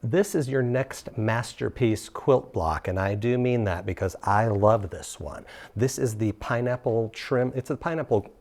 This is your next masterpiece quilt block, and I do mean that because I love this one. This is the pineapple trim. It's a pineapple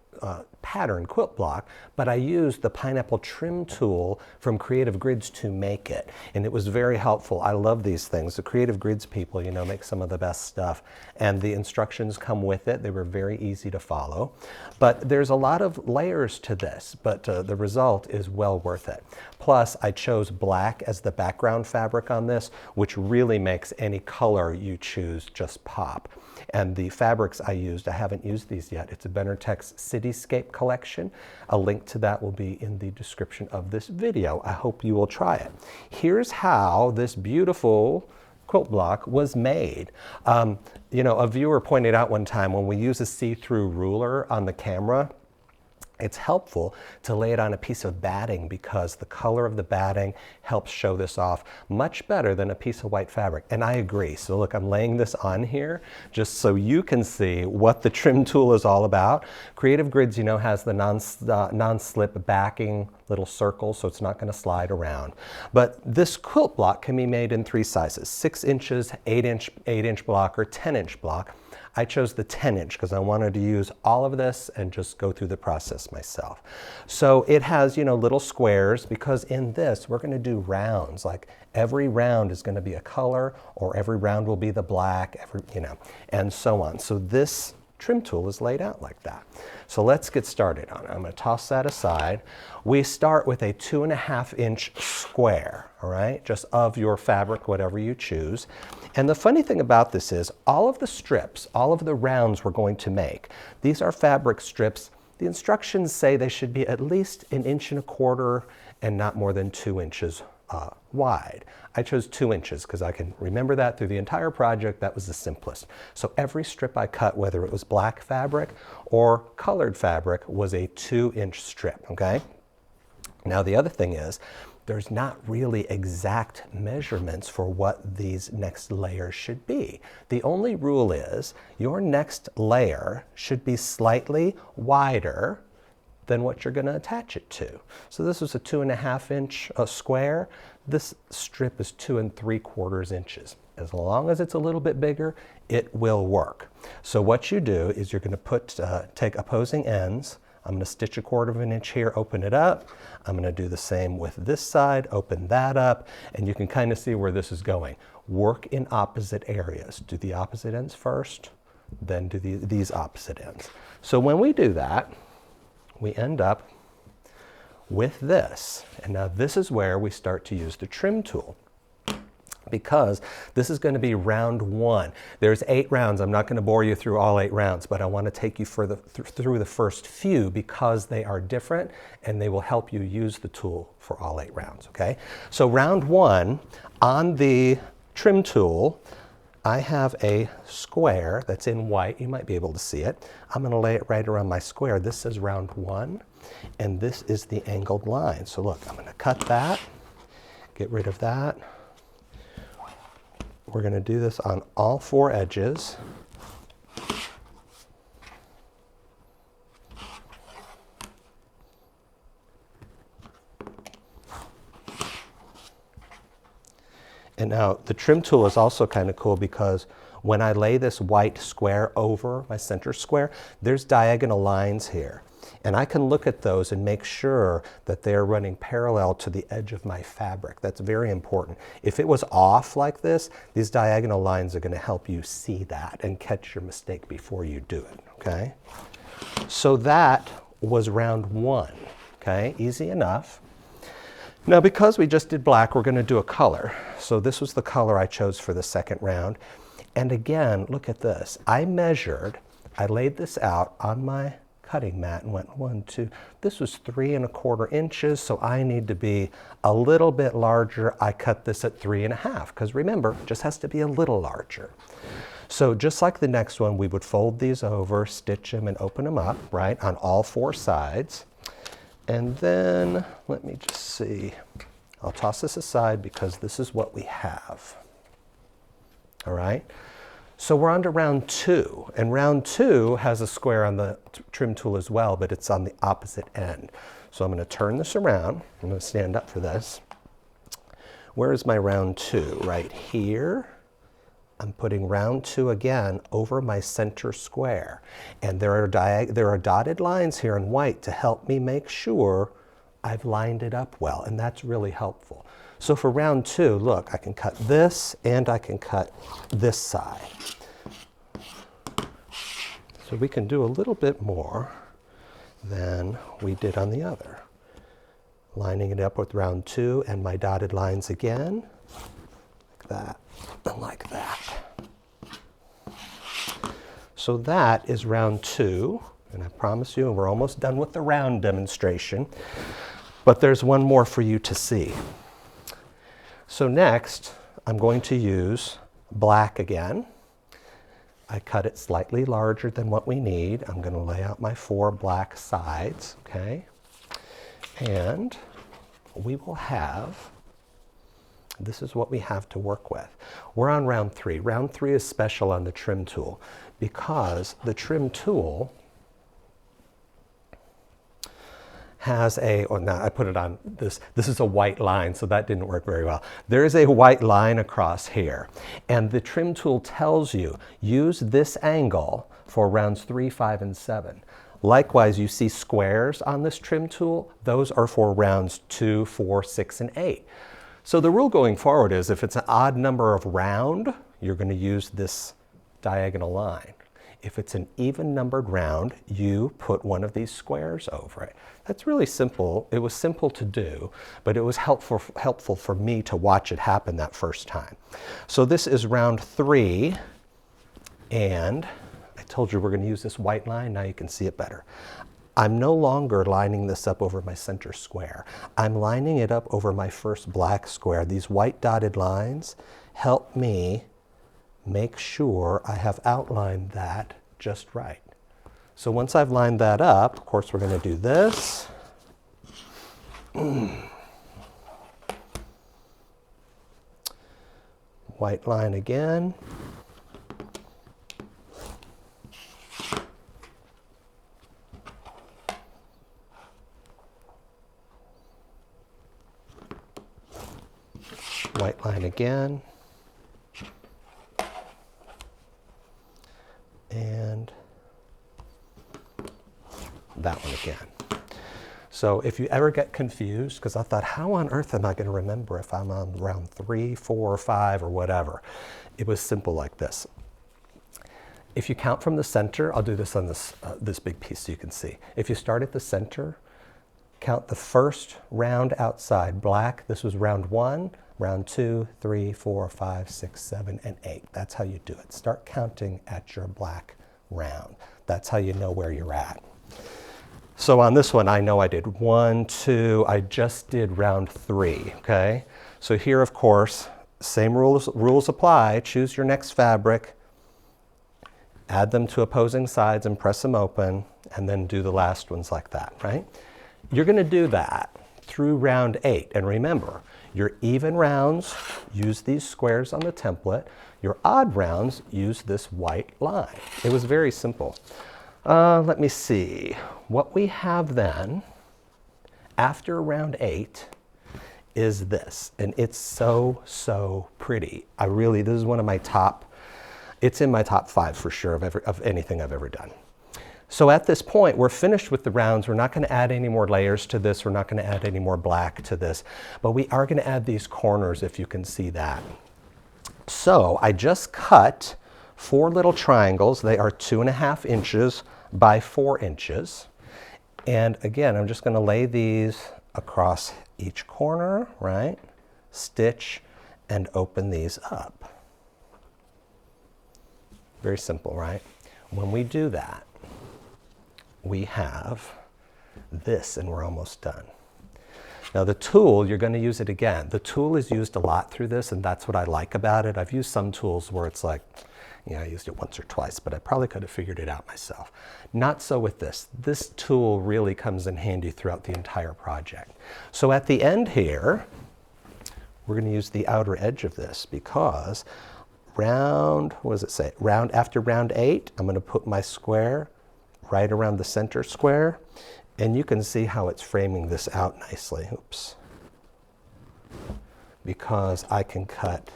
pattern quilt block, but I used the pineapple trim tool from Creative Grids to make it, and it was very helpful. I love these things. The Creative Grids people, you know, make some of the best stuff, and the instructions come with it. They were very easy to follow, but there's a lot of layers to this, but the result is well worth it. Plus, I chose black as the background fabric on this, which really makes any color you choose just pop. And the fabrics I used, I haven't used these yet. It's a Benartex Cityscape collection. A link to that will be in the description of this video. I hope you will try it. Here's how this beautiful quilt block was made. You know, a viewer pointed out one time when we use a see-through ruler on the camera, it's helpful to lay it on a piece of batting because the color of the batting helps show this off much better than a piece of white fabric. And I agree. So look, I'm laying this on here just so you can see what the trim tool is all about. Creative Grids, you know, has the non-slip backing little circle, so it's not going to slide around. But this quilt block can be made in 3 sizes, 6 inches, 8-inch block, or 10-inch block. I chose the 10-inch because I wanted to use all of this and just go through the process myself. So it has, you know, little squares because in this we're going to do rounds. Like every round is going to be a color, or every round will be the black, you know, and so on. So this trim tool is laid out like that. So let's get started on it. I'm going to toss that aside. We start with a 2.5-inch square, all right, just of your fabric, whatever you choose. And the funny thing about this is all of the strips, all of the rounds we're going to make, these are fabric strips. The instructions say they should be at least 1.25 inches and not more than 2 inches wide. I chose 2 inches because I can remember that through the entire project. That was the simplest. So every strip I cut, whether it was black fabric or colored fabric, was a 2-inch strip, okay? Now the other thing is, there's not really exact measurements for what these next layers should be. The only rule is your next layer should be slightly wider than what you're going to attach it to. So this is a 2.5-inch square. This strip is 2 3/4 inches. As long as it's a little bit bigger, it will work. So what you do is you're going to take opposing ends. I'm going to stitch 1/4 inch here, open it up. I'm going to do the same with this side, open that up, and you can kind of see where this is going. Work in opposite areas. Do the opposite ends first, then do these opposite ends. So when we do that, we end up with this. And now this is where we start to use the trim tool, because this is going to be round 1. There's 8 rounds. I'm not going to bore you through all 8 rounds, but I want to take you through the first few because they are different and they will help you use the tool for all 8 rounds, okay? So round 1, on the trim tool, I have a square that's in white. You might be able to see it. I'm going to lay it right around my square. This is round 1, and this is the angled line. So look, I'm going to cut that, get rid of that. We're going to do this on all 4 edges. And now the trim tool is also kind of cool because when I lay this white square over my center square, there's diagonal lines here. And I can look at those and make sure that they're running parallel to the edge of my fabric. That's very important. If it was off like this, these diagonal lines are going to help you see that and catch your mistake before you do it, okay? So that was round 1, okay? Easy enough. Now, because we just did black, we're going to do a color. So this was the color I chose for the second round. And again, look at this. I measured, I laid this out on my cutting mat and went 1, 2. This was 3 1/4 inches, so I need to be a little bit larger. I cut this at 3 1/2, because remember, it just has to be a little larger. So just like the next one, we would fold these over, stitch them, and open them up, right, on all 4 sides. And then, let me just see, I'll toss this aside because this is what we have. All right? So we're on to round 2, and round 2 has a square on the trim tool as well, but it's on the opposite end. So I'm going to turn this around. I'm going to stand up for this. Where is my round 2? Right here. I'm putting round 2 again over my center square. And there are dotted lines here in white to help me make sure I've lined it up well, and that's really helpful. So for round 2, look, I can cut this and I can cut this side. So we can do a little bit more than we did on the other. Lining it up with round 2 and my dotted lines again, like that and like that. So that is round 2, and I promise you we're almost done with the round demonstration, but there's one more for you to see. So next, I'm going to use black again. I cut it slightly larger than what we need. I'm going to lay out my 4 black sides, okay? And we will have, this is what we have to work with. We're on round 3. Round 3 is special on the trim tool because the trim tool has a, oh, now I put it on this is a white line, so that didn't work very well. There is a white line across here, and the trim tool tells you, use this angle for rounds 3, 5, and 7. Likewise, you see squares on this trim tool. Those are for rounds 2, 4, 6, and 8. So the rule going forward is if it's an odd number of round, you're going to use this diagonal line. If it's an even numbered round, you put one of these squares over it. That's really simple. It was simple to do, but it was helpful for me to watch it happen that first time. So this is round 3, and I told you we're going to use this white line. Now you can see it better. I'm no longer lining this up over my center square. I'm lining it up over my first black square. These white dotted lines help me make sure I have outlined that just right. So once I've lined that up, of course we're going to do this. White line again. White line again. And that one again. So if you ever get confused, because I thought, how on earth am I going to remember if I'm on round 3, 4, or 5, or whatever? It was simple like this. If you count from the center, I'll do this on this big piece so you can see. If you start at the center, count the first round outside black. This was round 1, round 2, 3, 4, 5, 6, 7, and 8. That's how you do it. Start counting at your black round. That's how you know where you're at. So on this one, I know I did 1, 2, I just did round 3, okay? So here, of course, same rules apply. Choose your next fabric, add them to opposing sides and press them open, and then do the last ones like that, right? You're going to do that through round 8. And remember, your even rounds, use these squares on the template. Your odd rounds, use this white line. It was very simple. Let me see. What we have then, after round 8, is this. And it's so, so pretty. This is one of my top, it's in my top 5 for sure of anything I've ever done. So at this point, we're finished with the rounds. We're not going to add any more layers to this. We're not going to add any more black to this. But we are going to add these corners, if you can see that. So I just cut 4 little triangles. They are 2.5 inches by 4 inches. And again, I'm just going to lay these across each corner, right? Stitch and open these up. Very simple, right? When we do that, we have this, and we're almost done. Now the tool, you're going to use it again. The tool is used a lot through this, and that's what I like about it. I've used some tools where it's like, I used it once or twice, but I probably could have figured it out myself. Not so with this. This tool really comes in handy throughout the entire project. So at the end here, we're going to use the outer edge of this because after round 8, I'm going to put my square right around the center square, and you can see how it's framing this out nicely. Oops. because I can cut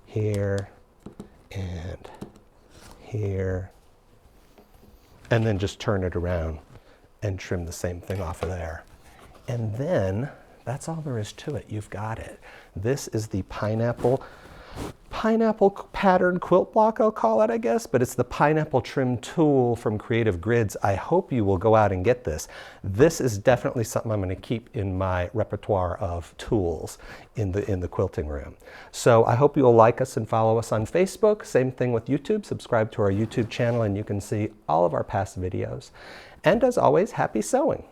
here and here, and then just turn it around and trim the same thing off of there. And then that's all there is to it. You've got it. This is the pineapple pattern quilt block, I'll call it, I guess, but it's the pineapple trim tool from Creative Grids. I hope you will go out and get this. This is definitely something I'm going to keep in my repertoire of tools in the quilting room. So I hope you'll like us and follow us on Facebook. Same thing with YouTube. Subscribe to our YouTube channel and you can see all of our past videos. And as always, happy sewing!